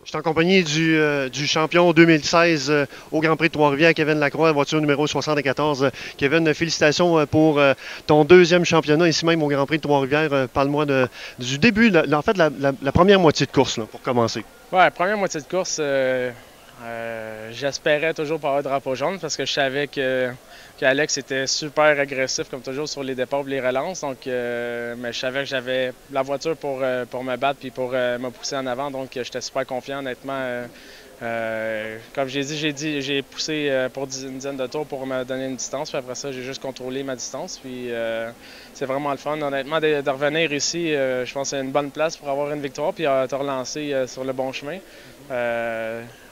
Je suis en compagnie du champion 2016 au Grand Prix de Trois-Rivières, Kevin Lacroix, voiture numéro 74. Kevin, félicitations pour ton deuxième championnat ici même au Grand Prix de Trois-Rivières. Parle-moi du début, en fait, la première moitié de course, là, pour commencer. Ouais, première moitié de course, j'espérais toujours pas avoir de drapeau jaune parce que je savais qu'Alex était super agressif comme toujours sur les départs et les relances. Donc, mais je savais que j'avais la voiture pour me battre et pour me pousser en avant. Donc, j'étais super confiant, honnêtement. Comme j'ai poussé pour une dizaine de tours pour me donner une distance. Puis après ça, j'ai juste contrôlé ma distance. Puis c'est vraiment le fun. Honnêtement, de revenir ici, je pense que c'est une bonne place pour avoir une victoire puis te relancer sur le bon chemin.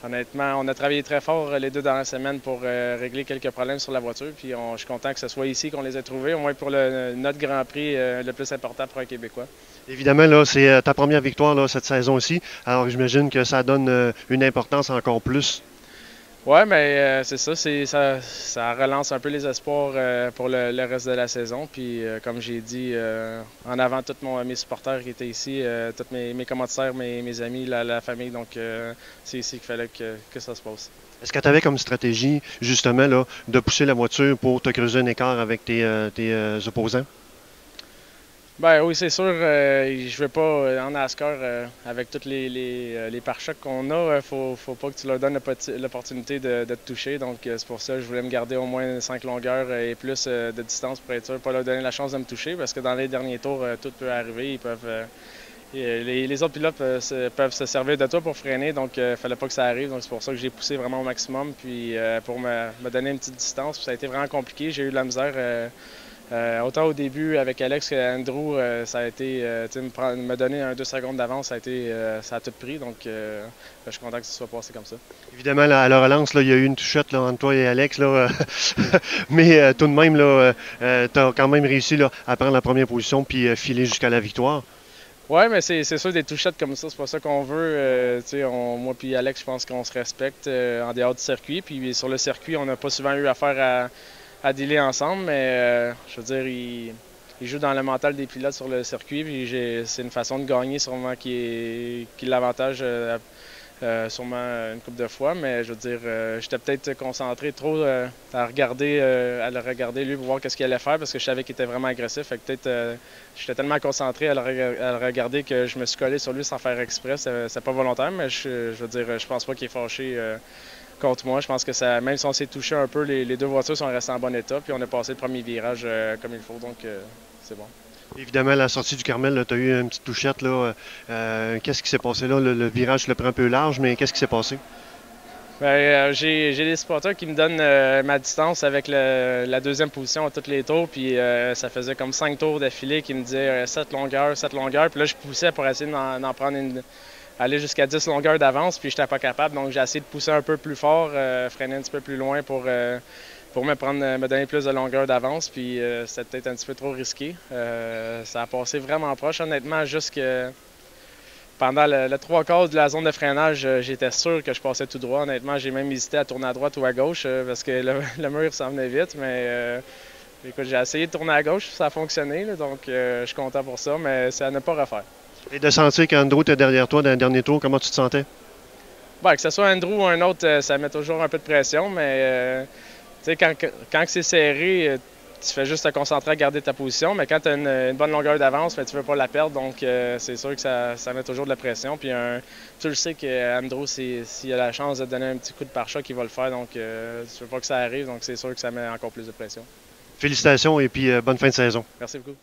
Honnêtement, on a travaillé très fort les 2 dernières semaines pour régler quelques problèmes sur la voiture. Puis je suis content que ce soit ici qu'on les ait trouvés, au moins pour notre Grand Prix le plus important pour un Québécois. Évidemment, là, c'est ta première victoire là, cette saison-ci. Alors, j'imagine que ça donne une importance encore plus. Ouais, mais c'est ça, ça relance un peu les espoirs pour le reste de la saison. Puis comme j'ai dit, en avant tous mes supporters qui étaient ici, tous mes commanditaires, mes amis, la famille. Donc c'est ici qu'il fallait que ça se passe. Est-ce que tu avais comme stratégie, justement, là, de pousser la voiture pour te creuser un écart avec tes opposants? Ben oui, c'est sûr. Je veux pas en NASCAR avec tous les pare-chocs qu'on a, faut pas que tu leur donnes l'opportunité de te toucher. Donc c'est pour ça que je voulais me garder au moins 5 longueurs et plus de distance pour être sûr, pas leur donner la chance de me toucher parce que dans les derniers tours, tout peut arriver. Ils peuvent les autres pilotes peuvent se servir de toi pour freiner, donc il fallait pas que ça arrive. Donc c'est pour ça que j'ai poussé vraiment au maximum puis pour me donner une petite distance. Puis ça a été vraiment compliqué. J'ai eu de la misère. Autant au début avec Alex qu'Andrew, ça a été, me donner un 2 secondes d'avance, ça a tout pris. Donc, je suis content que ce soit passé comme ça. Évidemment, là, à la relance, là, il y a eu une touchette là, entre toi et Alex, là, mais tout de même, tu as quand même réussi là, à prendre la première position puis filer jusqu'à la victoire. Ouais, mais c'est sûr des touchettes comme ça, c'est pas ça qu'on veut. Moi puis Alex, je pense qu'on se respecte en dehors du circuit. Puis sur le circuit, on n'a pas souvent eu affaire à dealer ensemble, mais je veux dire, il joue dans le mental des pilotes sur le circuit, puis c'est une façon de gagner sûrement qui l'avantage sûrement une couple de fois, mais je veux dire, j'étais peut-être concentré trop à le regarder lui pour voir qu'est-ce qu'il allait faire parce que je savais qu'il était vraiment agressif. Fait que peut-être j'étais tellement concentré à le regarder que je me suis collé sur lui sans faire exprès. C'est pas volontaire, mais je veux dire, je pense pas qu'il est fâché contre moi. Je pense que ça, même si on s'est touché un peu, les deux voitures sont restées en bon état, puis on a passé le premier virage comme il faut, donc c'est bon. Évidemment, à la sortie du Carmel, tu as eu une petite touchette. Là, qu'est-ce qui s'est passé là? Le virage, je le prends un peu large, mais qu'est-ce qui s'est passé? Ben, j'ai des spotters qui me donnent ma distance avec la deuxième position à tous les tours, puis ça faisait comme 5 tours d'affilée qui me disaient 7 longueurs, 7 longueurs, puis là je poussais pour essayer d'en prendre aller jusqu'à 10 longueurs d'avance, puis j'étais pas capable, donc j'ai essayé de pousser un peu plus fort, freiner un petit peu plus loin pour me donner plus de longueur d'avance, puis c'était peut-être un petit peu trop risqué. Ça a passé vraiment proche, honnêtement, jusque pendant le 3 quarts de la zone de freinage, j'étais sûr que je passais tout droit. Honnêtement, j'ai même hésité à tourner à droite ou à gauche parce que le mur s'en venait vite, mais écoute, j'ai essayé de tourner à gauche, ça a fonctionné, là, donc je suis content pour ça, mais c'est à ne pas refaire. Et de sentir qu'Andrew était derrière toi dans le dernier tour, comment tu te sentais? Ben, que ce soit Andrew ou un autre, ça met toujours un peu de pression, mais tu sais, quand c'est serré, tu fais juste te concentrer à garder ta position, mais quand tu as une bonne longueur d'avance, ben, tu ne veux pas la perdre, donc c'est sûr que ça met toujours de la pression. Puis tu le sais qu'Andrew, s'il a la chance de te donner un petit coup de pare-choc, il va le faire, donc tu ne veux pas que ça arrive, donc c'est sûr que ça met encore plus de pression. Félicitations et puis bonne fin de saison. Merci beaucoup.